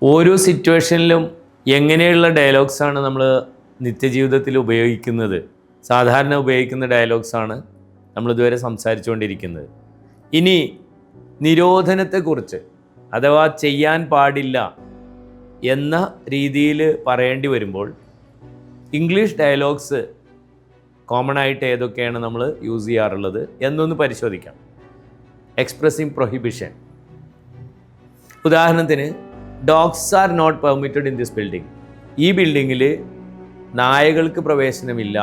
ഓരോ സിറ്റുവേഷനിലും എങ്ങനെയുള്ള ഡയലോഗ്സാണ് നമ്മൾ നിത്യജീവിതത്തിൽ ഉപയോഗിക്കുന്നത്, സാധാരണ ഉപയോഗിക്കുന്ന ഡയലോഗ്സാണ് നമ്മളിതുവരെ സംസാരിച്ചുകൊണ്ടിരിക്കുന്നത്. ഇനി നിരോധനത്തെക്കുറിച്ച് അഥവാ ചെയ്യാൻ പാടില്ല എന്ന രീതിയിൽ പറയേണ്ടി വരുമ്പോൾ ഇംഗ്ലീഷ് ഡയലോഗ്സ് കോമൺ ആയിട്ട് ഏതൊക്കെയാണ് നമ്മൾ യൂസ് ചെയ്യാറുള്ളത് എന്നൊന്ന് പരിശോധിക്കാം. Expressing prohibition. ഉദാഹരണത്തിന്, dogs are not permitted in this building. ഈ ബിൽഡിങ്ങിൽ നായകൾക്ക് പ്രവേശനമില്ല.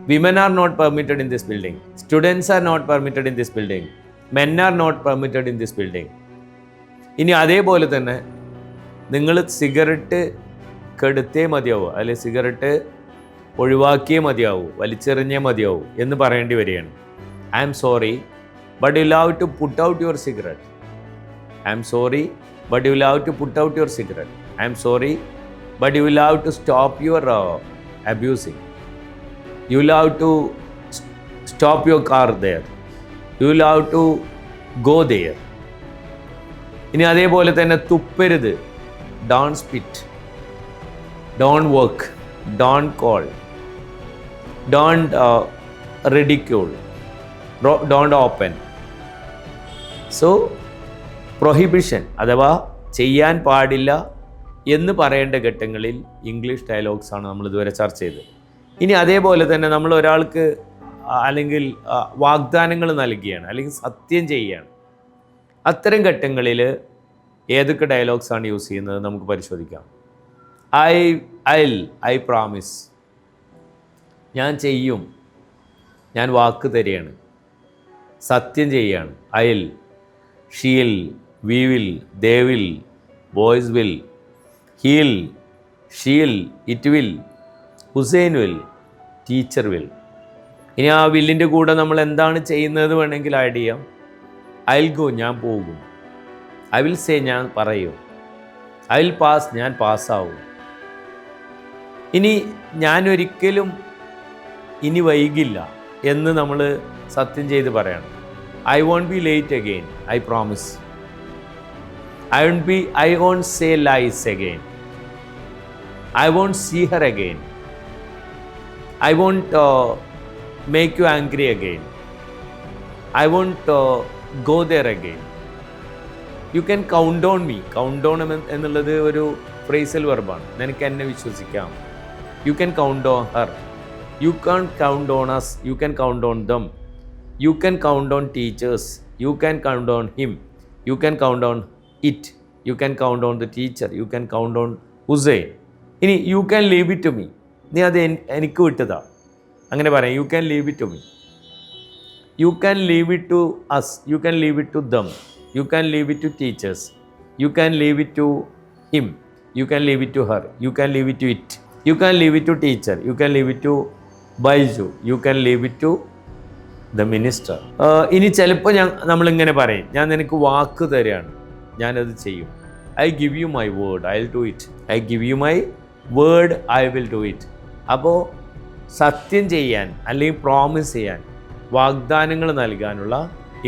Women are not permitted in this building. Students are not permitted in this building. Men are not permitted in this building. ഇനി അതേപോലെ തന്നെ നിങ്ങൾ സിഗരറ്റ് കെടുത്തേ മതിയാവൂ, അല്ലെങ്കിൽ സിഗരറ്റ് ഒഴിവാക്കിയേ മതിയാവൂ, വലിച്ചെറിഞ്ഞേ മതിയാവൂ എന്ന് പറയേണ്ടി വരികയാണ്. I'm sorry but you love to put out your cigarette. I'm sorry but you will have to put out your cigarette. I am sorry, but you will have to stop your abusing. You will have to stop your car there. You will have to go there. ഇനി അതേപോലെ തന്നെ തുപ്പരുത്. Don't spit. Don't work. Don't call. Don't ridicule. Don't open. So prohibition അഥവാ ചെയ്യാൻ പാടില്ല എന്ന് പറയേണ്ട ഘട്ടങ്ങളിൽ English ഡയലോഗ്സാണ് നമ്മൾ ഇതുവരെ ചർച്ച ചെയ്തത്. ഇനി അതേപോലെ തന്നെ നമ്മൾ ഒരാൾക്ക് അല്ലെങ്കിൽ വാഗ്ദാനങ്ങൾ നൽകുകയാണ്, അല്ലെങ്കിൽ സത്യം ചെയ്യുകയാണ്. അത്തരം ഘട്ടങ്ങളിൽ ഏതൊക്കെ ഡയലോഗ്സാണ് യൂസ് ചെയ്യുന്നത് നമുക്ക് പരിശോധിക്കാം. I promise. ഞാൻ ചെയ്യും, ഞാൻ വാക്ക് തരികയാണ്, സത്യം ചെയ്യുകയാണ്. She'll, we will, they will, boys will, he'll, she'll, it will, Hussein will, teacher will. ഇനി ആ വില്ലിൻ്റെ കൂടെ നമ്മൾ എന്താണ് ചെയ്യുന്നത് വേണമെങ്കിൽ ആഡ് ചെയ്യാം. ഐ വിൽ ഗോ, ഞാൻ പോകും. ഐ വിൽ സേ, ഞാൻ പറയും. ഐ വിൽ പാസ്, ഞാൻ പാസ്സാവും. ഇനി ഞാൻ ഒരിക്കലും ഇനി വൈകില്ല എന്ന് നമ്മൾ സത്യം ചെയ്ത് പറയണം. I won't be late again, I promise. I won't say lies again. I won't see her again. I won't make you angry again. I won't go there again. You can count on me. Count on എന്നുള്ളത് ഒരു phrasal വെർബാണ്. നിനക്ക് എന്നെ വിശ്വസിക്കാം. You can count on her. You can't count on us. You can count on them. You can count on teachers. You can count on him. You can count on it. You can count on the teacher. You can count on Hussein. ഇനി you can leave it to me. നീ അത് എനിക്ക് വിട്ടതാ, അങ്ങനെ പറയാം. You can leave it to me. You can leave it to us. You can leave it to them. You can leave it to teachers. You can leave it to him. You can leave it to her. You can leave it to it. You can leave it to teacher. You can leave it to Baiju. You can leave it to the minister. ഇനി ചിലപ്പോൾ നമ്മളിങ്ങനെ പറയും, ഞാൻ നിനക്ക് വാക്ക് തരികയാണ്, ഞാനത് ചെയ്യും. I give you my word, I will do it. I give you my word, I will do it. അപ്പോൾ സത്യം ചെയ്യാൻ അല്ലെങ്കിൽ പ്രോമിസ് ചെയ്യാൻ, വാഗ്ദാനങ്ങൾ നൽകാനുള്ള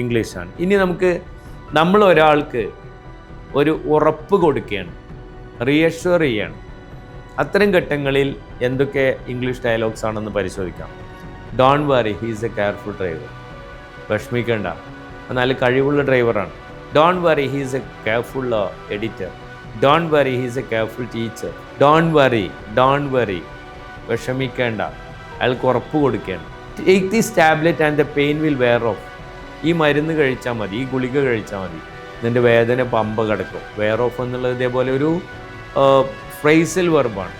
ഇംഗ്ലീഷാണ്. ഇനി നമ്മൾ ഒരാൾക്ക് ഒരു ഉറപ്പ് കൊടുക്കുകയാണ്, റീഅഷ്വർ ചെയ്യാണ്. അത്തരം ഘട്ടങ്ങളിൽ എന്തൊക്കെ ഇംഗ്ലീഷ് ഡയലോഗ്സ് ആണെന്ന് പരിശോധിക്കാം. Don't worry, he is a careful driver. വിഷമിക്കേണ്ട, നല്ല കഴിവുള്ള ഡ്രൈവറാണ്. Don't worry, he is a careful editor. Don't worry, he is a careful teacher. Don't worry, വിഷമിക്കേണ്ട, അയാൾക്ക് ഉറപ്പ് കൊടുക്കുകയാണ്. Take this tablet and the pain will wear off. ഈ മരുന്ന് കഴിച്ചാൽ മതി, ഈ ഗുളിക കഴിച്ചാൽ മതി, ഇതിൻ്റെ വേദന പമ്പ കിടക്കും. വെയർ ഓഫ് എന്നുള്ളത് ഇതേപോലെ ഒരു ഫ്രേസൽ വെർബാണ്.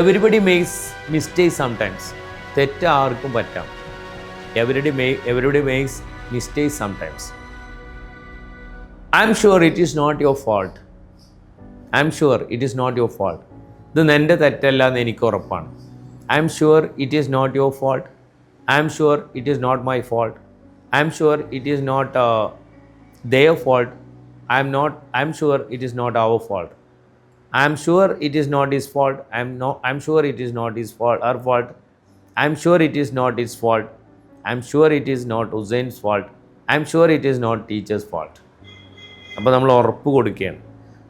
Everybody makes mistake sometimes. തെറ്റ് ആർക്കും പറ്റാം. Everybody makes mistake sometimes. I am sure it is not your fault. I am sure it is not your fault. ഇത് എൻ്റെ തെറ്റല്ല എന്ന് എനിക്ക് ഉറപ്പാണ്. I am sure it is not your fault. I am sure it is not my fault. I am sure it is not their fault. I am sure it is not our fault. I am sure it is not his fault. I am sure it is not his fault, our fault. I am sure it is not his fault. I am sure it is not Hussein's fault. I am sure it is not teacher's fault. അപ്പോൾ നമ്മൾ ഉറപ്പ് കൊടുക്കുകയാണ്.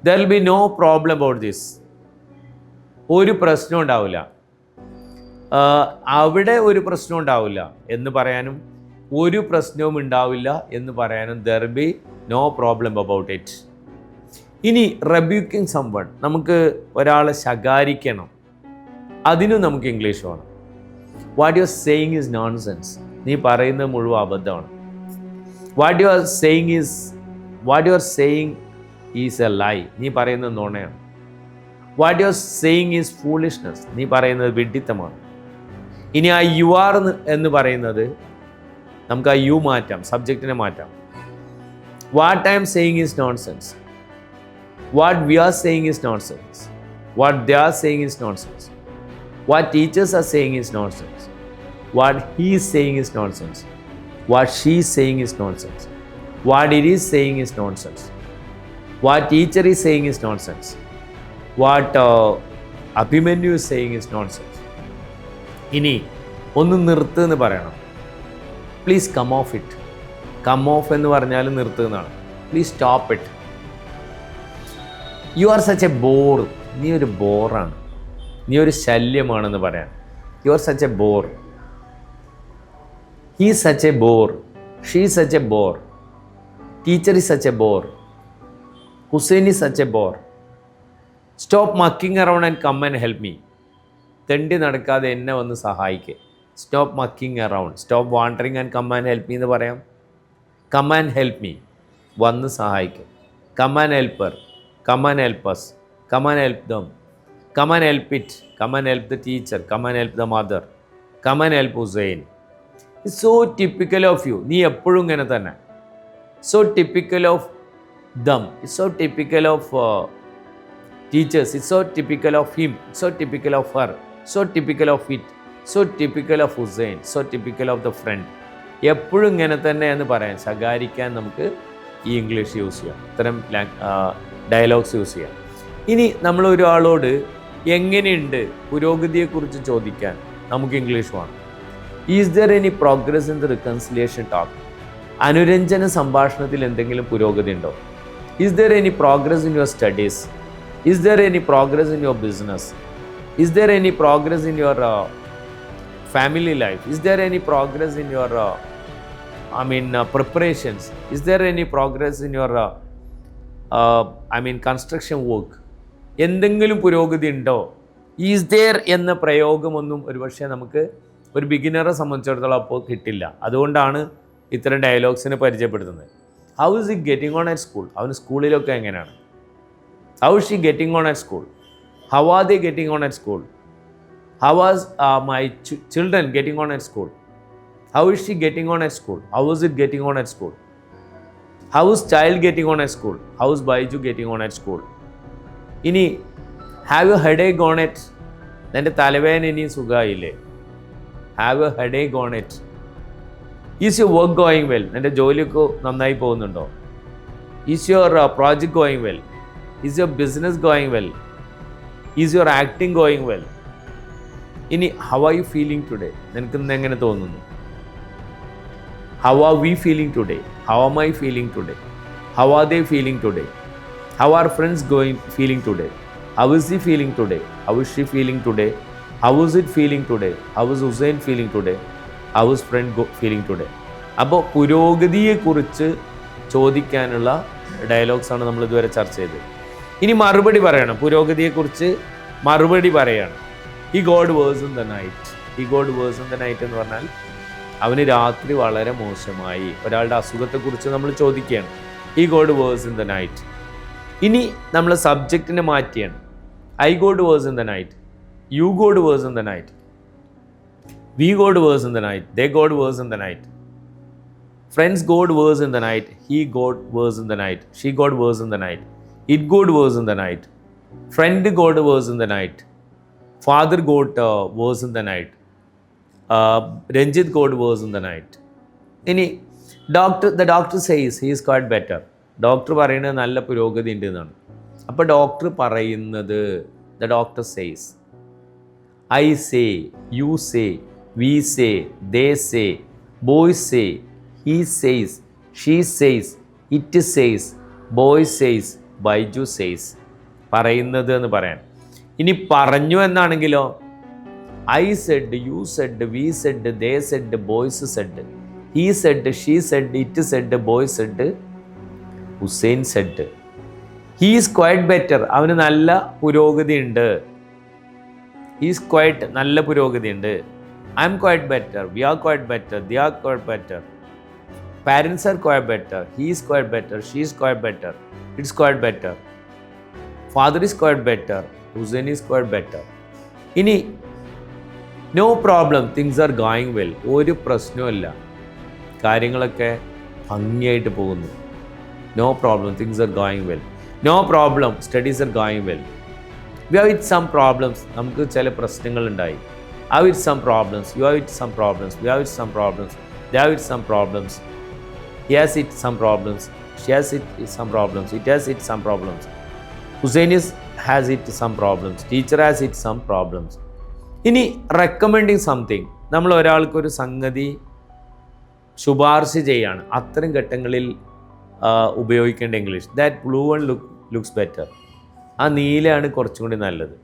There will be no problem about this. ഒരു പ്രശ്നം ഉണ്ടാവില്ല. അവിടെ ഒരു പ്രശ്നം ഉണ്ടാവില്ല എന്ന് പറയാനും ഒരു പ്രശ്നവും ഉണ്ടാവില്ല എന്ന് പറയാനും there be no problem about it. ഇനി റെബ്യൂക്കിംഗ് സംവൺ, നമുക്ക് ഒരാളെ ശകാരിക്കണം, അതിനും നമുക്ക് ഇംഗ്ലീഷ് വേണം. What you are saying is nonsense, നീ പറയുന്നത് മുഴുവൻ അബദ്ധമാണ്. What you are saying is a lie, നീ പറയുന്നത് നുണയാണ്. What you are saying is foolishness, നീ പറയുന്നത് വിഡ്ഢിത്തമാണ്. ഇനി ആ യു ആർ എന്ന് പറയുന്നത് നമുക്ക് ആ യു മാറ്റാം, സബ്ജക്റ്റിനെ മാറ്റാം. What I'm saying is nonsense, what we are saying is nonsense, what they are saying is nonsense, what teachers are saying is nonsense, what he is saying is nonsense, what she is saying is nonsense, what it is saying is nonsense, what teacher is saying is nonsense, what Abhimanyu is saying is nonsense. ഇനി ഒന്ന് നിർത്തുമെന്ന് പറയണം. Please come off it. Come off എന്ന് പറഞ്ഞാൽ നിർത്തുന്നതാണ്. Please stop it. You are such a bore, നീ ഒരു ബോറാണ്, നീ ഒരു ശല്യമാണെന്ന് പറയാൻ. You are such a bore. He such a bore, she such a bore, teacher is such a bore, Hussain is such a bore. Stop mucking around and come and help me. തെണ്ടി നടക്കാതെ എന്നെ വന്ന് സഹായിക്കുക. Stop mucking around, stop wandering and come and help me എന്ന് പറയാം. Come and help me, വന്ന് സഹായിക്കുക. Come and helper, come and help us, come and help them, come and help it, come and help the teacher, come and help the mother, come and help Hussain. It's so typical of you, നീ എപ്പോഴും ഇങ്ങനെ തന്നെ. So typical of them, it's so typical of teachers, it's so typical of him, so typical of her, so typical of it, so typical of Hussein, so typical of the friend. എപ്പോഴും ഇങ്ങനെ തന്നെ എന്ന് പറയാൻ, ശകാരിക്കാൻ നമുക്ക് ഈ English use ചെയ്യാം, ഇത്തരം dialogues use ചെയ്യാം. ഇനി നമ്മൾ ഒരാളോട് എങ്ങനെയുണ്ട് പുരോഗതിയെക്കുറിച്ച് ചോദിക്കാൻ നമുക്ക് ഇംഗ്ലീഷ് വേണം. Is there any progress in the reconciliation talk, അനുരഞ്ജന സംഭാഷണത്തിൽ എന്തെങ്കിലും പുരോഗതി ഉണ്ടോ? Is there any progress in your studies? Is there any progress in your business? Is there any progress in your family life? Is there any progress in your preparations? Is there any progress in your construction work? എന്തെങ്കിലും പുരോഗതി ഉണ്ടോ? Is there എന്ന പ്രയോഗമൊന്നും ഒരുപക്ഷെ നമുക്ക് ഒരു ബിഗിനറെ സംബന്ധിച്ചിടത്തോളം അപ്പോൾ കിട്ടില്ല. അതുകൊണ്ടാണ് ഇത്തരം ഡയലോഗ്സിനെ പരിചയപ്പെടുത്തുന്നത്. How is it getting on at school? അവന് സ്കൂളിലൊക്കെ എങ്ങനെയാണ്? How is she getting on at school? How are they getting on at school? How was my children getting on at school? How is she getting on at school? How is it getting on at school? How is child getting on at school? How is Baiju getting on at school? Ini, have you headache on it? Nante thalavena ini sugayille. Have a headache on it. Is your work going well? Nante jolikku nannayi povunundo? Is your project going well? Is your business going well? Is your acting going well? ഇനി how are you feeling today? നിനക്ക് ഇന്ന് എങ്ങനെ തോന്നുന്നു? How are we feeling today? How am I feeling today? How are they feeling today? How are friends feeling today? How is he feeling today? How is she feeling today? How is it feeling today? How is Hussein feeling today? How is friend feeling today? അപ്പോൾ പുരോഗതിയെക്കുറിച്ച് ചോദിക്കാനുള്ള ഡയലോഗ്സാണ് നമ്മൾ ഇതുവരെ ചർച്ച ചെയ്തത്. ഇനി മറുപടി പറയണം. പുരോഗതിയെക്കുറിച്ച് മറുപടി പറയാണ്. He got worse in the night. He got worse in the night എന്ന് പറഞ്ഞാൽ അവന് രാത്രി വളരെ മോശമായി. ഒരാളുടെ അസുഖത്തെക്കുറിച്ച് നമ്മൾ ചോദിക്കുകയാണ്. He got worse in the night. ഇനി നമ്മൾ സബ്ജക്റ്റിനെ മാറ്റിയാണ്. I got worse in the night, you got worse in the night, we got worse in the night, they got worse in the night, friends got worse in the night, he got worse in the night, she got worse in the night, it got worse in the night, friend got worse in the night, father got worse in the night, Ranjit got worse in the night. ഇനി the doctor says he is quite better. Doctor പറയുന്നത് നല്ല പുരോഗതി ഉണ്ട് എന്നാണ്. അപ്പോൾ doctor പറയുന്നത് the doctor says, I say, you say, we say, they say, boys say, he says, she says, it says, boy says, Baiju says. പറയുന്നത് എന്ന് പറയാൻ. ഇനി പറഞ്ഞു എന്നാണെങ്കിലോ I said, you said, we said, they said, boys said, he said, she said, it said, boy said, Hussain said. He is quite better. അവന് നല്ല പുരോഗതി ഉണ്ട്. ഹീ ഈസ് ക്വൈറ്റ്, നല്ല പുരോഗതി ഉണ്ട്. I am quite better, we are quite better, they are quite better, parents are quite better, he is quite better, she is quite better, it's quite better, father is quite better, Hussain is quite better. ഇനി no problem, things are going well. ഒരു പ്രശ്നവുമില്ല, കാര്യങ്ങളൊക്കെ ഭംഗിയായിട്ട് പോകുന്നു. No problem, things are going well. No problem, studies are going well. We have it some problems. നമുക്ക് ചില പ്രശ്നങ്ങളുണ്ടായി. Have it some problems, you have it some problems, we have it some problems, they have it some problems, he has it some problems, she has it some problems, it has it some problems, Hussain has it some problems, teacher has it some problems. ഇനി recommending something, നമ്മൾ ഒരാൾക്കൊരു സംഗതി ശുപാർശ ചെയ്യാണ്. അത്തരം ഘട്ടങ്ങളിൽ ഉപയോഗിക്കേണ്ട English. That blue one looks better. ആ നീലയാണ് കുറച്ചും കൂടി നല്ലത്.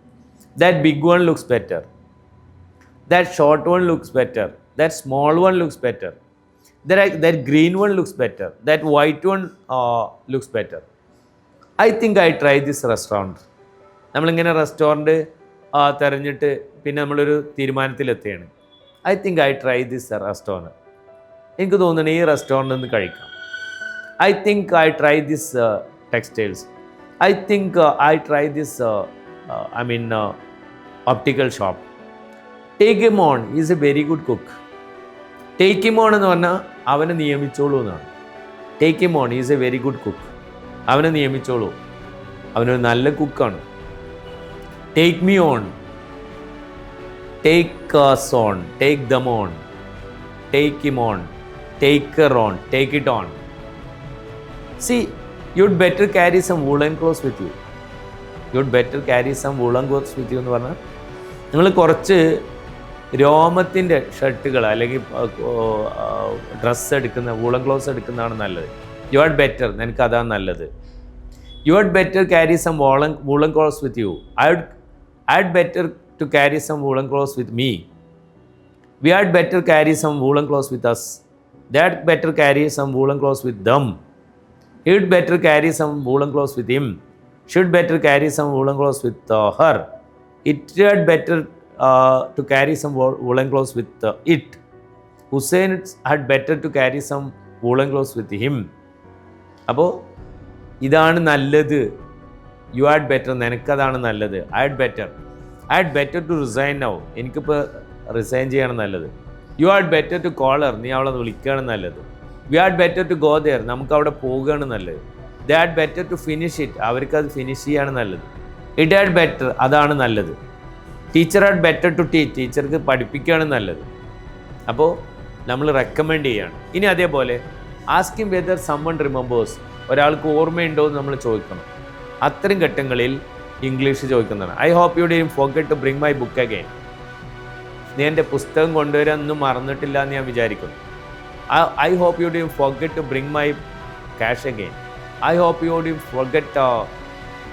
That big one looks better, that short one looks better, that small one looks better, that green one looks better, that white one looks better. I think I try this restaurant. നമ്മളിങ്ങനെ restaurant തിരഞ്ഞിട്ട് പിന്നെ നമ്മളൊരു തീരുമാനത്തിലെത്തുകയാണ്. I think I try this restaurant. എനിക്ക് തോന്നുന്നു ഈ റെസ്റ്റോറൻറ്റിൽ നിന്ന് കഴിക്കാം. I think I try this textiles. I think I try this optical shop. Take him on, is a very good cook. Take him on എന്ന് പറഞ്ഞാൽ അവനെ നിയമിച്ചോളൂ എന്നാണ്. Take him on, is a very good cook. അവനെ നിയമിച്ചോളൂ, അവനൊരു നല്ല കുക്കാണ്. Take me on, take us on, take them on, take him on, take her on, take it on. See, you'd better carry some woolen clothes with you. You'd better carry some woolen clothes with you എന്ന് പറഞ്ഞാൽ നിങ്ങൾ കുറച്ച് രോമത്തിൻ്റെ ഷർട്ടുകൾ അല്ലെങ്കിൽ dress എടുക്കുന്ന woollen clothes എടുക്കുന്നതാണ് നല്ലത്. You are better, നിനക്ക് അതാണ് നല്ലത്. You are better carry some woollen clothes with you. I had better to carry some woolen clothes with me. We had better carry some woolen clothes with us. They had better carry some woolen clothes with them. He would better carry some woolen clothes with him. She would better carry some woolen clothes with her. It had better to carry some woolen clothes with it. Hussein had better to carry some woolen clothes with him. അപ്പോൾ ഇതാണ് നല്ലത്. You add better, നിനക്കതാണ് നല്ലത്. I had better to resign now, എനിക്കിപ്പോൾ resign ചെയ്യണം നല്ലത്. You had better to call her, നീ അവളെ വിളിക്കുകയാണ് നല്ലത്. We had better to go there, നമുക്ക് അവിടെ പോവുകയാണ് നല്ലത്. They had better to finish it, അവർക്കത് ഫിനിഷ് ചെയ്യാണ് നല്ലത്. ഇറ്റ് ഹാഡ് ബെറ്റർ, അതാണ് നല്ലത്. Teacher had better to teach, ടീച്ചർക്ക് പഠിപ്പിക്കുകയാണ് നല്ലത്. അപ്പോൾ നമ്മൾ റെക്കമെൻഡ് ചെയ്യാണ്. ഇനി അതേപോലെ ആസ്കിങ് വെദർ സമ്മൺ റിമെമ്പേഴ്സ്, ഒരാൾക്ക് ഓർമ്മയുണ്ടോ എന്ന് നമ്മൾ ചോദിക്കണം. അത്തരം ഘട്ടങ്ങളിൽ ഇംഗ്ലീഷ് ചോദിക്കുന്നതാണ്. I hope you didn't forget to bring my book again. നീ എൻ്റെ പുസ്തകം കൊണ്ടുവരാനൊന്നും മറന്നിട്ടില്ല എന്ന് ഞാൻ വിചാരിക്കുന്നു. I hope you didn't forget to bring my cash again. I hope you didn't forget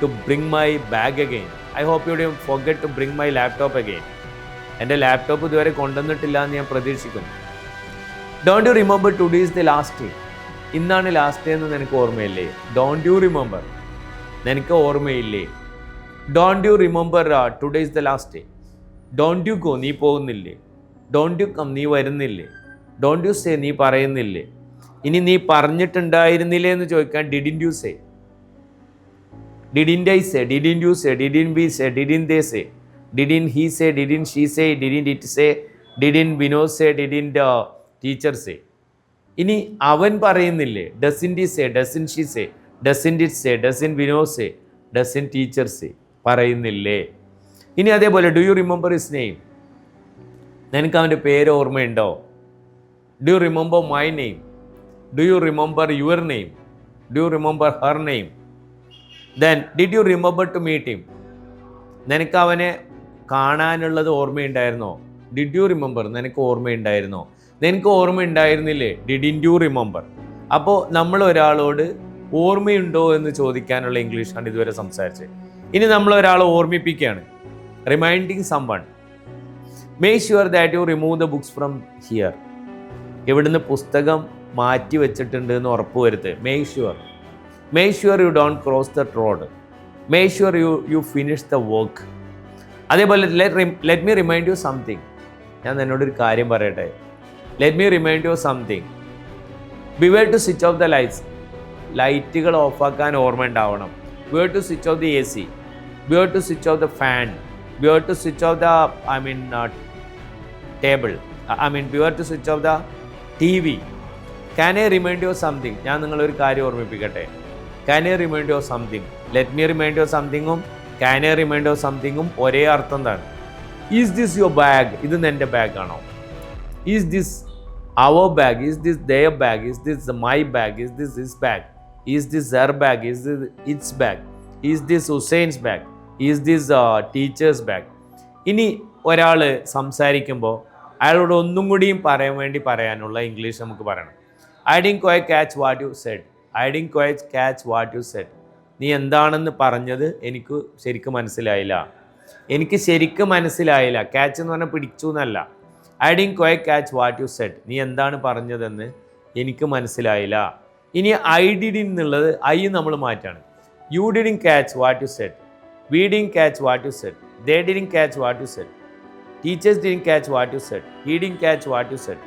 to bring my bag again. I hope you didn't forget to bring my laptop again. എൻ്റെ laptop ഇതുവരെ കൊണ്ടുവന്നിട്ടില്ല എന്ന് ഞാൻ പ്രതീക്ഷിക്കുന്നു. Don't you remember today is the last day. ഇന്നാണ് last day എന്ന് നിനക്ക് ഓർമ്മയില്ലേ? ഡോണ്ട് യു റിമെമ്പർ, നിനക്ക് ഓർമ്മയില്ലേ? Don't you remember today is the last day. Don't you go, നീ പോകുന്നില്ലേ? ഡോണ്ട് യു കം, നീ വരുന്നില്ലേ? ഡോണ്ട് യു സേ, നീ പറയുന്നില്ലേ? ഇനി നീ പറഞ്ഞിട്ടുണ്ടായിരുന്നില്ലേ എന്ന് ചോദിക്കാൻ didn't you say, didn't I say, didn't you say, didn't B say, didn't they say, didn't he say, didn't she say, didn't it say, didn't Vinod say, didn't teacher say. ഇനി അവൻ പറയുന്നില്ലേ? Doesn't he say, doesn't she say, doesn't it say, doesn't Vinod say, doesn't teacher say, പറയുന്നില്ലേ? ഇനി അതേപോലെ do you remember his name, നിനക്ക് അവൻ്റെ പേര് ഓർമ്മയുണ്ടോ? Do you remember my name? Do you remember your name? Do you remember her name? Then did you remember to meet him, നിനക്ക് അവനെ കാണാനുള്ളത് ഓർമ്മയുണ്ടായിരുന്നോ? ഡിഡ് യു റിമെമ്പർ, നിനക്ക് ഓർമ്മയുണ്ടായിരുന്നോ? നിനക്ക് ഓർമ്മയുണ്ടായിരുന്നില്ലേ? Didn't you remember. അപ്പോൾ നമ്മൾ ഒരാളോട് ഓർമ്മയുണ്ടോ എന്ന് ചോദിക്കാനുള്ള ഇംഗ്ലീഷാണ് ഇതുവരെ സംസാരിച്ചത്. ഇനി നമ്മൾ ഒരാളെ ഓർമ്മിപ്പിക്കുകയാണ്. Reminding someone. Make sure that you remove the books from here. ഇവിടുന്ന് പുസ്തകം മാറ്റി വെച്ചിട്ടുണ്ട് എന്ന് ഉറപ്പ് വരുത്തുക. Make sure you don't cross the road. Make sure you finish the work. അതേപോലെ let me remind you something. ഞാൻ എന്നോടൊരു കാര്യം പറയട്ടെ. Let me remind you something. Beware to switch off the lights. ലൈറ്റുകൾ ഓഫാക്കാൻ ഓർമ്മ ഉണ്ടാവണം. Beware to switch off the AC. Beware to switch off the fan. Beware to switch off the table. Beware to switch off the TV. Can I remind you something. ഞാൻ നിങ്ങളൊരു കാര്യം ഓർമ്മിപ്പിക്കട്ടെ. Can I remind you something. Let me remind you സംതിങ്ങും can I remind you സംതിങ്ങും ഒരേ അർത്ഥം എന്താണ്? Is this your bag? ഇത് നിൻ്റെ ബാഗാണോ? Is this our bag? Is this their bag? Is this my bag? Is this his bag? Is this her bag? Is this its bag? Is this Hussain's bag? Is this teacher's bag? ഇനി ഒരാൾ സംസാരിക്കുമ്പോൾ അയാളോട് ഒന്നും കൂടിയും പറയാനുള്ള English നമുക്ക് പറയണം. I didn't quite catch what you Z. I didn't quite catch what you Z. നീ എന്താണെന്ന് പറഞ്ഞത് എനിക്ക് ശരിക്കും മനസ്സിലായില്ല. ക്യാച്ച് എന്ന് പറഞ്ഞാൽ പിടിച്ചു എന്നല്ല. I didn't quite catch what you Z. നീ എന്താണ് പറഞ്ഞതെന്ന് എനിക്ക് മനസ്സിലായില്ല. ഇനി ഐ ഡിഡിൻ എന്നുള്ളത് ഐ നമ്മൾ മാറ്റാണ്. You didn't catch what you said. We didn't catch what you said. They didn't catch what you said. Teachers didn't catch what you said. He didn't catch what you said.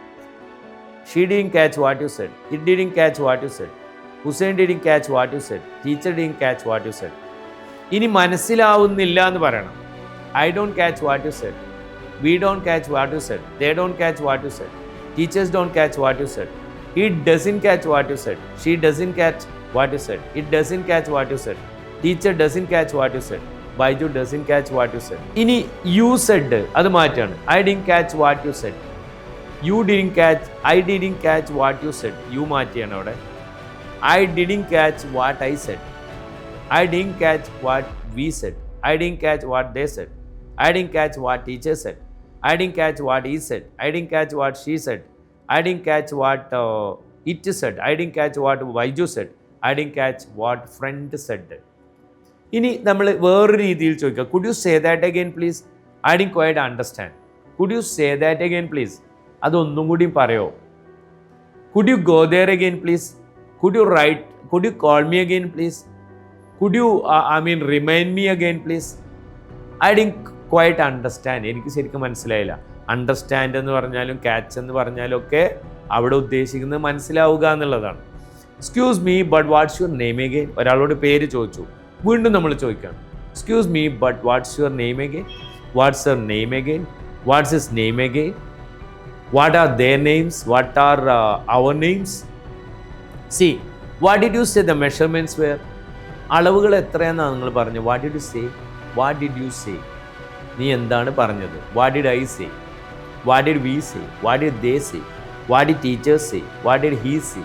She didn't catch what you said. It didn't catch what you said. Hussain didn't catch what you said. Teacher didn't catch what you said. ഇനി മനസ്സിലാവുന്നില്ല എന്ന് പറയണം. I don't catch what you said. We don't catch what you said. They don't catch what you said. Teachers don't catch what you said. He doesn't catch what you said. She doesn't catch what you said. It doesn't catch what you said. Teacher doesn't catch what you said. Baiju doesn't catch what you said. ഇനി you said അത് മാറ്റാണ്. I didn't catch what you said. You didn't catch. I didn't catch what you said. You മാറ്റിയാണ് അവിടെ. I didn't catch what I said. I didn't catch what we said. I didn't catch what they said. I didn't catch what teacher said. I didn't catch what he said. I didn't catch what she said. I didn't catch what it said. I didn't catch what Vaiju said. I didn't catch what friend said. ഇനി നമ്മൾ വേറൊരു രീതിയിൽ ചോദിക്കുക. Could you say that again please? I didn't quite understand. Could you say that again please? അതൊന്നും കൂടി പറയോ? Could you go there again please? Could you call me again please? Could you remind me again please? I didn't quite understand. എനിക്ക് ശരിക്കും മനസ്സിലായില്ല. Understand എന്ന് പറഞ്ഞാലും catch എന്ന് പറഞ്ഞാലും ഒക്കെ അവിടെ ഉദ്ദേശിക്കുന്നത് മനസ്സിലാവുക എന്നുള്ളതാണ്. Excuse me but what's your name again. ഒരാളോട് പേര് ചോദിച്ചു. വീണ്ടും നമ്മൾ ചോദിക്കണം. Excuse me but what's your name again. What's your name again. What's his name again. What are their names? What are our names? See, what did you say the measurements were? അളവുകൾ എത്രയാണെന്നാണ് നിങ്ങൾ പറഞ്ഞു. What did you say? What did you say? നീ എന്താണ് പറഞ്ഞത്? What did I say? What did we say? What did they say? What did teachers say? What did he say?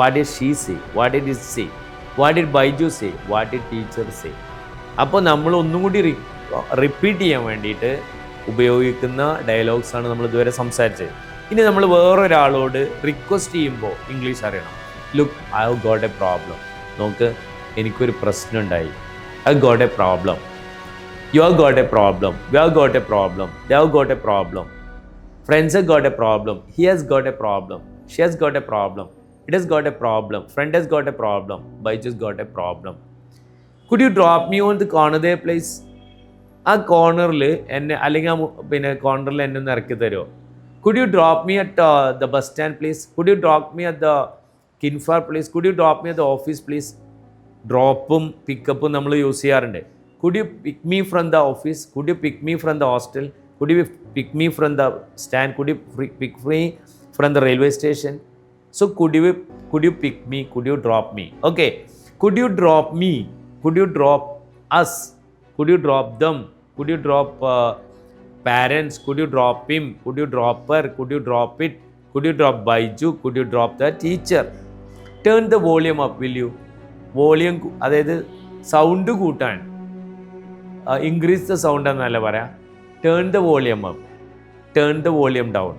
What did she say? What did it say? What did Baiju say? What did teacher say? അപ്പോൾ നമ്മൾ ഒന്നും കൂടി repeat ചെയ്യാൻ വേണ്ടിയിട്ട് ഉപയോഗിക്കുന്ന ഡയലോഗ്സാണ് നമ്മൾ ഇതുവരെ സംസാരിച്ചത്. ഇനി നമ്മൾ വേറൊരാളോട് റിക്വസ്റ്റ് ചെയ്യുമ്പോൾ ഇംഗ്ലീഷ് അറിയണം. Look, I have got A problem. നോക്ക്, എനിക്കൊരു പ്രശ്നം ഉണ്ടായി. I got A problem. You have got A problem. We have got A problem. They have got A problem. Friends have got A problem. He has got A problem. She has got A problem. It has got A problem. Friend has got A problem. Baiju has got A problem. Could you drop me on the corner they place? ആ കോർണറിൽ എന്നെ, അല്ലെങ്കിൽ കോർണറിൽ എന്നെ ഒന്ന് ഇറക്കി തരുമോ? Could you drop me at the bus stand please? Could you drop me at the Kinfar please? Could you drop me at the office please? ഡ്രോപ്പും പിക്കപ്പും നമ്മൾ യൂസ് ചെയ്യാറുണ്ട്. Could you pick me from the office? Could you pick me from the hostel? Could you pick me from the stand? Could you pick me from the railway station? So could you pick me? Could you drop me? Okay. Could you drop me? Could you drop us? Could you drop them? Could you drop parents? Could you drop him? Could you drop her? Could you drop it? Could you drop Baiju? Could you drop the teacher? Turn the volume up, will you? Volume, അതായത് sound കൂട്ടാൻ, increase the sound എന്നല്ല പറയാം. Turn the volume up, turn the volume down.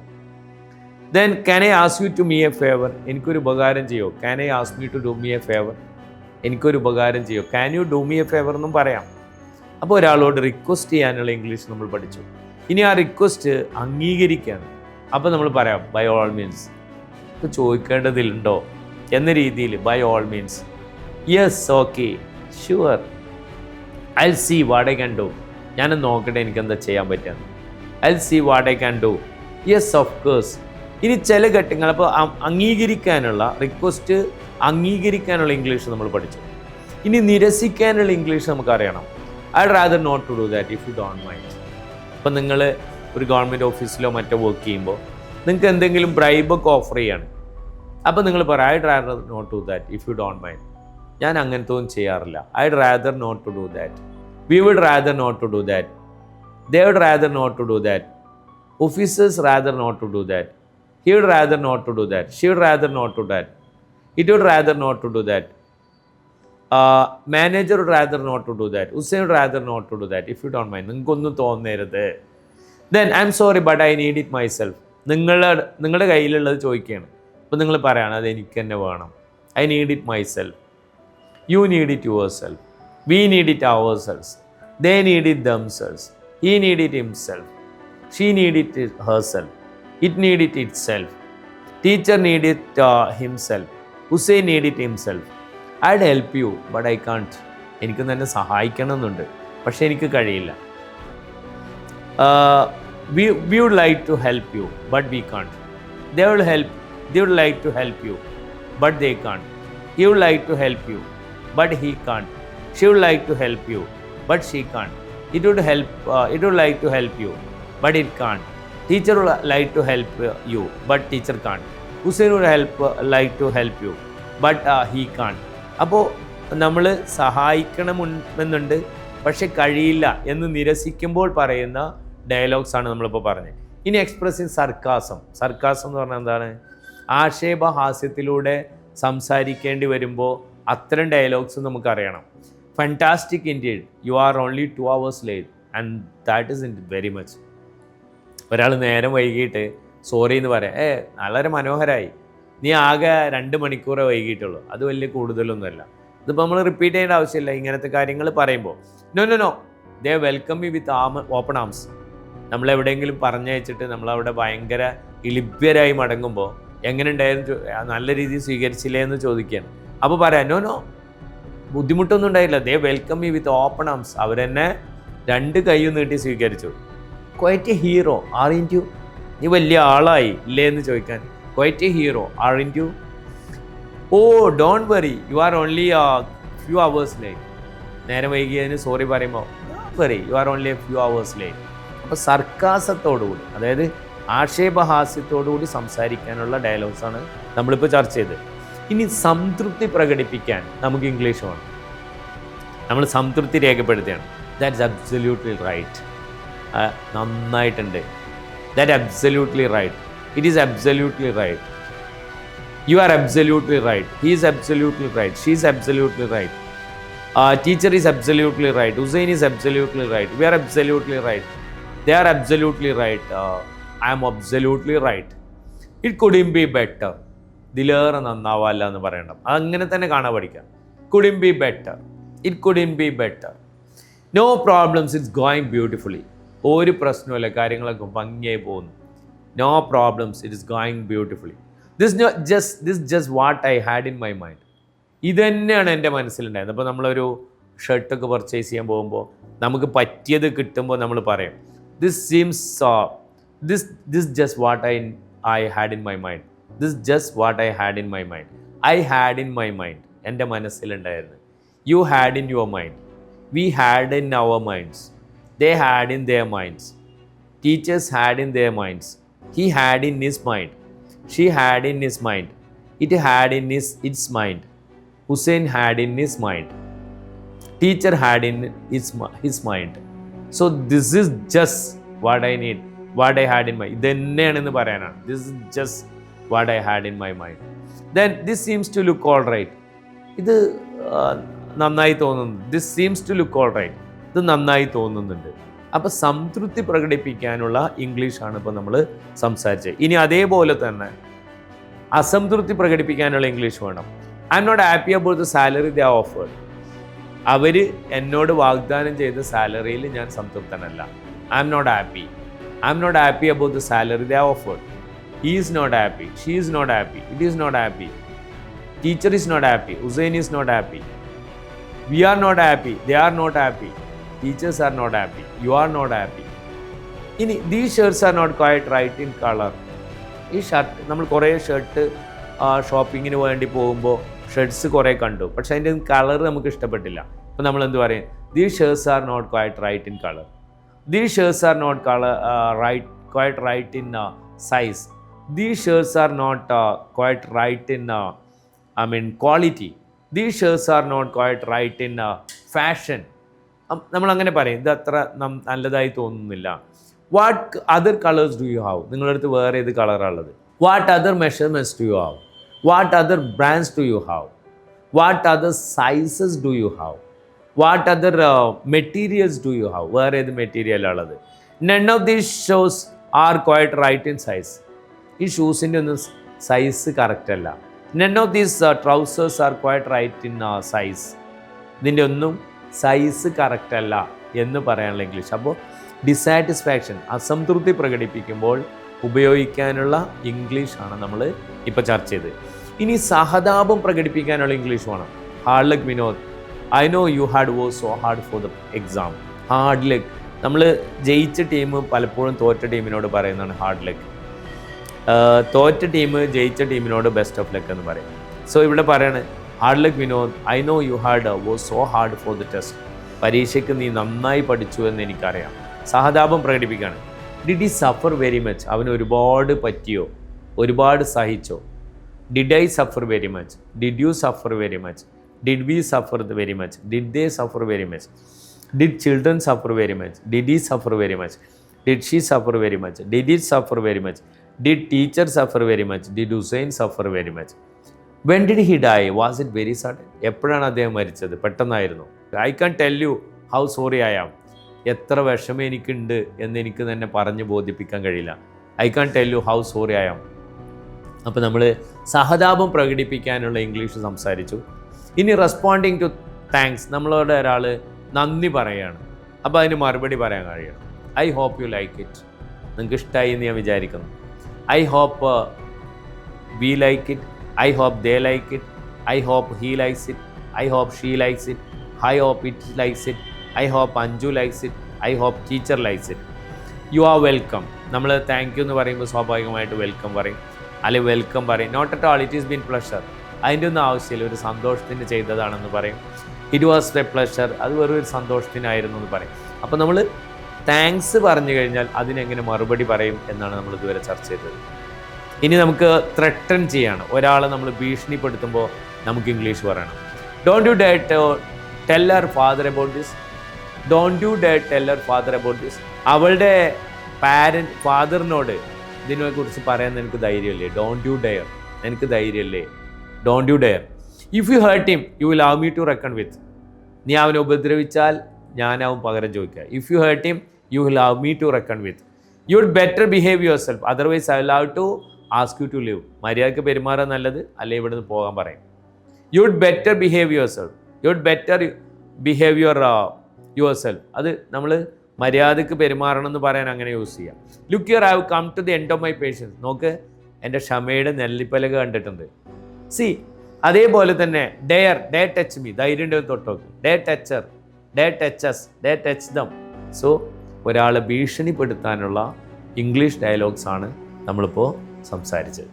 Then can I ask you to me a favour? എനിക്കൊരു ഉപകാരം ചെയ്യോ? Can I ask you to do me a favour? എനിക്കൊരു ഉപകാരം ചെയ്യോ, can you do me a favour എന്നും പറയാം. അപ്പോൾ ഒരാളോട് റിക്വസ്റ്റ് ചെയ്യാനുള്ള ഇംഗ്ലീഷ് നമ്മൾ പഠിച്ചു. ഇനി ആ റിക്വസ്റ്റ് അംഗീകരിക്കുകയാണ്. അപ്പോൾ നമ്മൾ പറയാം ബൈ ഓൾ മീൻസ്. ഇപ്പോൾ ചോദിക്കേണ്ടതിലുണ്ടോ എന്ന രീതിയിൽ by all means, yes, okay, sure, I will see what I can do. ഞാനൊന്ന് നോക്കട്ടെ എനിക്കെന്താ ചെയ്യാൻ പറ്റുക. I will see what I can do. Yes, of course. ഇനി ചില ഘട്ടങ്ങൾ അപ്പോൾ അംഗീകരിക്കാനുള്ള റിക്വസ്റ്റ് അംഗീകരിക്കാനുള്ള ഇംഗ്ലീഷ് നമ്മൾ പഠിച്ചു. ഇനി നിരസിക്കാനുള്ള ഇംഗ്ലീഷ് നമുക്കറിയണം. I rather not to do that if you don't mind. ഇപ്പം നിങ്ങൾ ഒരു ഗവൺമെൻറ് ഓഫീസിലോ മറ്റോ വർക്ക് ചെയ്യുമ്പോൾ നിങ്ങൾക്ക് എന്തെങ്കിലും ബ്രൈബൊക്കെ ഓഫർ ചെയ്യാണ്. അപ്പോൾ നിങ്ങൾ പറയും I rather not to that if you don't mind. ഞാൻ അങ്ങനത്തെ ഒന്നും ചെയ്യാറില്ല. I rather not to do that. We would rather not to do that. They would rather not to do that. Officers rather not to do that. He would rather not to do that. She would rather not to that. It would rather not to do that. Manager would rather not to do that. Hussain would rather not to do that if you don't mind. നിങ്ങൾക്കൊന്നും തോന്നരുത്. Then I'm sorry but I need it myself. നിങ്ങളുടെ കയ്യിലുള്ളത് ചോദിക്കുകയാണ്. അപ്പോൾ നിങ്ങൾ പറയുകയാണ് അത് എനിക്ക് തന്നെ വേണം. I need it myself. You need it yourself. We need it ourself. They need it themself. He need it himself. She need it herself. It need it itself. Teacher need it himself. Hussain need it himself. I'd help you but I can't. എനിക്ക് തന്നെ സഹായിക്കണം എന്നുണ്ട്, പക്ഷേ എനിക്ക് കഴിയില്ല. we would like to help you but we can't. They would like to help you but they can't. He would like to help you but he can't. She would like to help you but she can't. It would like to help you but it can't. Teacher would like to help you but teacher can't. Hussein would like to help you but he can't. അപ്പോൾ നമ്മൾ സഹായിക്കണമെന്നുണ്ട് പക്ഷെ കഴിയില്ല എന്ന് നിരസിക്കുമ്പോൾ പറയുന്ന dialogues ആണ് നമ്മളിപ്പോൾ പറഞ്ഞത്. ഇനി എക്സ്പ്രസിങ് സർക്കാസം. സർക്കാസം എന്ന് പറഞ്ഞാൽ എന്താണ്? ആക്ഷേപഹാസ്യത്തിലൂടെ സംസാരിക്കേണ്ടി വരുമ്പോൾ അത്തരം ഡയലോഗ്സ് നമുക്കറിയണം. Fantastic indeed, you are only 2 hours late and that is very much. ഒരാൾ നേരം വൈകിട്ട് സോറി എന്ന് പറയാം, വളരെ മനോഹരമായി, നീ ആകെ 2 മണിക്കൂറേ വൈകിട്ടുള്ളൂ, അത് വലിയ കൂടുതലൊന്നുമല്ല. ഇതിപ്പോൾ നമ്മൾ റിപ്പീറ്റ് ചെയ്യേണ്ട ആവശ്യമില്ല ഇങ്ങനത്തെ കാര്യങ്ങൾ പറയുമ്പോൾ. No they welcome you with open arms. നമ്മളെവിടെയെങ്കിലും പറഞ്ഞയച്ചിട്ട് നമ്മളവിടെ ഭയങ്കര ഇളിഭ്യരായി മടങ്ങുമ്പോൾ എങ്ങനെ ഉണ്ടായിരുന്നു, നല്ല രീതിയിൽ സ്വീകരിച്ചില്ലേ എന്ന് ചോദിക്കുകയാണ്. അപ്പോൾ പറയാം നോ ബുദ്ധിമുട്ടൊന്നും ഉണ്ടായില്ല. They welcome you with open arms. അവരെന്നെ 2 കൈയും നീട്ടി സ്വീകരിച്ചു. Quite a hero aren't you. നീ വലിയ ആളായി ഇല്ലേ എന്ന് ചോദിക്കാൻ quite a hero aren't you. Oh don't worry you are only few hours late. നേരം വൈകിയതിന് സോറി പറയുമ്പോൾ don't worry you are only few hours late. അപ്പോൾ സർക്കാസത്തോടുകൂടി, അതായത് ആക്ഷേപഹാസ്യത്തോടുകൂടി സംസാരിക്കാനുള്ള ഡയലോഗ്സാണ് നമ്മളിപ്പോൾ ചർച്ച ചെയ്തത്. ഇനി സംതൃപ്തി പ്രകടിപ്പിക്കാൻ നമുക്ക് ഇംഗ്ലീഷ് വേണം. നമ്മൾ സംതൃപ്തി രേഖപ്പെടുത്തുകയാണ്. That's absolutely right. നന്നായിട്ടുണ്ട്. That absolutely right. It is absolutely right. You are absolutely right. He is absolutely right. She is absolutely right. Teacher is absolutely right. Hussein is absolutely right. We are absolutely right. They are absolutely right. I am absolutely right. It couldn't be better. ഇതിലേറെ നന്നാവല്ല എന്ന് പറയണം. അങ്ങനെ തന്നെ കാണാൻ പഠിക്കാം. Couldn't be better. It couldn't be better. No problems. It's going beautifully. ഒരു പ്രശ്നമില്ല, കാര്യങ്ങളൊക്കെ ഭംഗിയായി പോകുന്നു. No problems. It is going beautifully. This just what I had in my mind. ഇത് തന്നെയാണ് എൻ്റെ മനസ്സിലുണ്ടായത്. അപ്പോൾ നമ്മളൊരു ഷർട്ടൊക്കെ പർച്ചേസ് ചെയ്യാൻ പോകുമ്പോൾ നമുക്ക് പറ്റിയത് കിട്ടുമ്പോൾ നമ്മൾ പറയും this just what I had in my mind. This just what I had in my mind. I had in my mind. എൻ്റെ മനസ്സിലുണ്ടായിരുന്നു. You had in your mind. We had in our minds. They had in their minds. Teachers had in their minds. He had in his mind. She had in his mind. It had in its mind. Hussein had in his mind. Teacher had in his mind. So this is just what I need, what I had in my. ഇതെന്നെയാണെന്ന് പറയാനാണ്. This is just what I had in my mind. Then this seems to look all right. ഇത് നന്നായി തോന്നുന്നു. This seems to look all right. ഇത് നന്നായി തോന്നുന്നുണ്ട്. അപ്പോൾ സംതൃപ്തി പ്രകടിപ്പിക്കാനുള്ള ഇംഗ്ലീഷാണ് ഇപ്പോൾ നമ്മൾ സംസാരിച്ചത്. ഇനി അതേപോലെ തന്നെ അസംതൃപ്തി പ്രകടിപ്പിക്കാനുള്ള ഇംഗ്ലീഷ് വേണം. I'm not happy about the salary they offered. അവർ എന്നോട് വാഗ്ദാനം ചെയ്ത സാലറിയിൽ ഞാൻ സംതൃപ്തനല്ല. I'm not happy. I'm not happy about the salary they offered. He is not happy. She is not happy. It is not happy. Teacher is not happy. Hussain is not happy. We are not happy. They are not happy. Teachers are not happy. You are not happy. ഇനി these shirts are not quite right in colour. ഈ shirt നമ്മൾ കുറേ shirt ഷോപ്പിങ്ങിന് വേണ്ടി പോകുമ്പോൾ shirts കുറേ കണ്ടു, പക്ഷേ അതിൻ്റെ കളർ നമുക്ക് ഇഷ്ടപ്പെട്ടില്ല. അപ്പോൾ നമ്മൾ എന്ത് പറയും? These shirts are not quite right in colour. These shirts are not quite right in size. These shirts are not quite right in quality. These shirts are not quite right in fashion. നമ്മളങ്ങനെ പറയും, ഇത് അത്ര നല്ലതായി തോന്നുന്നില്ല. What other colours do you have? നിങ്ങളുടെ അടുത്ത് വേറെ ഏത് കളറാണ് ഉള്ളത്? What other measurements do you have? What other brands do you have? What other sizes do you have? What other materials do you have? വേറെ ഏത് മെറ്റീരിയലാണുള്ളത്? None of these shoes are quite right in size. ഈ ഷൂസിൻ്റെ ഒന്നും size correct അല്ല. None of these trousers are quite right in size. ഇതിൻ്റെ ഒന്നും size correct അല്ല എന്ന് പറയാനുള്ള ഇംഗ്ലീഷ്. അപ്പോൾ ഡിസാറ്റിസ്ഫാക്ഷൻ, അസംതൃപ്തി പ്രകടിപ്പിക്കുമ്പോൾ ഉപയോഗിക്കാനുള്ള ഇംഗ്ലീഷാണ് നമ്മൾ ഇപ്പോൾ ചർച്ച ചെയ്തത്. ഇനി സഹതാപം പ്രകടിപ്പിക്കാനുള്ള ഇംഗ്ലീഷ് വേണം. Hard luck Vinod, I know you hard work so hard for the exam. Hard luck, നമ്മൾ ജയിച്ച ടീം പലപ്പോഴും തോറ്റ ടീമിനോട് പറയുന്നതാണ് ഹാർഡ് ലക്ക്. തോറ്റ ടീം ജയിച്ച ടീമിനോട് ബെസ്റ്റ് ഓഫ് ലക്ക് എന്ന് പറയും. സോ ഇവിടെ പറയാണ് hard luck Vinod, I know you hard work so hard for the test. പരീക്ഷയ്ക്ക് നീ നന്നായി പഠിച്ചു എന്ന് എനിക്കറിയാം. സഹതാപം പ്രകടിപ്പിക്കുകയാണ്. Did he suffer very much? അവന് ഒരുപാട് പറ്റിയോ? ഒരുപാട് സഹിച്ചോ? Did I suffer very much? Did you suffer very much? Did we suffer very much? Did they suffer very much? Did children suffer very much? Did he suffer very much? Did she suffer very much? Did it suffer very much? Did teacher suffer very much? Did Hussain suffer very much? When did he die? Was it very sudden? എപ്പോഴാണ് അദ്ദേഹം മരിച്ചത്? പെട്ടെന്നായിരുന്നു. I can tell you how sorry I am. എത്ര വിഷമം എനിക്കുണ്ട് എന്ന് എനിക്ക് തന്നെ പറഞ്ഞ് ബോധിപ്പിക്കാൻ കഴിയില്ല. I can tell you how sorry I am. അപ്പോൾ നമ്മൾ സഹതാപം പ്രകടിപ്പിക്കാനുള്ള ഇംഗ്ലീഷ് സംസാരിച്ചു. ഇനി റെസ്പോണ്ടിങ് ടു താങ്ക്സ്, നമ്മളോട് ഒരാൾ നന്ദി പറയുകയാണ്. അപ്പോൾ അതിന് മറുപടി പറയാൻ കഴിയണം. I hope you like it. നിങ്ങൾക്ക് ഇഷ്ടമായി എന്ന് ഞാൻ വിചാരിക്കുന്നു. I hope we like it. I hope they like it. I hope he likes it. I hope she likes it. I hope it likes it. I hope Anju likes it. I hope teacher likes it. You are welcome. നമ്മൾ thank you എന്ന് പറയുമ്പോൾ സ്വാഭാവികമായിട്ട് welcome പറയും, അല്ലെങ്കിൽ welcome പറയും. Not at all, it is been pleasure. അതിൻ്റെ ഒന്നും ആവശ്യമില്ല, ഒരു സന്തോഷത്തിന് ചെയ്തതാണെന്ന് പറയും. ഇറ്റ് വാസ് എ പ്ലഷർ, അത് വെറും ഒരു സന്തോഷത്തിനായിരുന്നു എന്ന് പറയും. അപ്പോൾ നമ്മൾ താങ്ക്സ് പറഞ്ഞു കഴിഞ്ഞാൽ അതിനെങ്ങനെ മറുപടി പറയും എന്നാണ് നമ്മൾ ഇതുവരെ ചർച്ച ചെയ്തത്. ഇനി നമുക്ക് ത്രെട്ടൺ ചെയ്യാണ്. ഒരാളെ നമ്മൾ ഭീഷണിപ്പെടുത്തുമ്പോൾ നമുക്ക് ഇംഗ്ലീഷ് പറയണം. Don't you dare tell her father about this. Don't you dare tell her father about this. അവളുടെ ഫാദറിനോട് ഇതിനെക്കുറിച്ച് പറയാൻ എനിക്ക് ധൈര്യമില്ലേ? ഡോണ്ട് യു ഡെയർ, എനിക്ക് ധൈര്യമില്ലേ? Don't you dare. If you hurt him you will love me to reckon with. നീ അവനെ ഉപദ്രവിച്ചാൽ ഞാനാവും പകരം ചോദിക്കുക. If you hurt him you will love me to reckon with. You would better behave yourself, otherwise I will love to ask you to leave. മര്യാദയ്ക്ക് പെരുമാറാൻ നല്ലത്, അല്ലെങ്കിൽ ഇവിടെ നിന്ന് പോകാൻ പറയും. You would better behave yourself. You would better behave your self. അത് നമ്മൾ മര്യാദയ്ക്ക് പെരുമാറണം എന്ന് പറയാൻ അങ്ങനെ യൂസ് ചെയ്യാം. Look here, I have come to the end of my patience. നോക്ക്, എൻ്റെ ക്ഷമയുടെ നെല്ലിപ്പലക കണ്ടിട്ടുണ്ട്. സി, അതേപോലെ തന്നെ ഡെയർ, ഡേ ടച്ച് മീ, ധൈര്യം ഉണ്ടെന്ന് തൊട്ടോക്ക്. Dare touch her, dare touch us, dare touch them. So ഒരാളെ ഭീഷണിപ്പെടുത്താനുള്ള ഇംഗ്ലീഷ് ഡയലോഗ്സ് ആണ് നമ്മളിപ്പോൾ സംസാരിച്ചത്.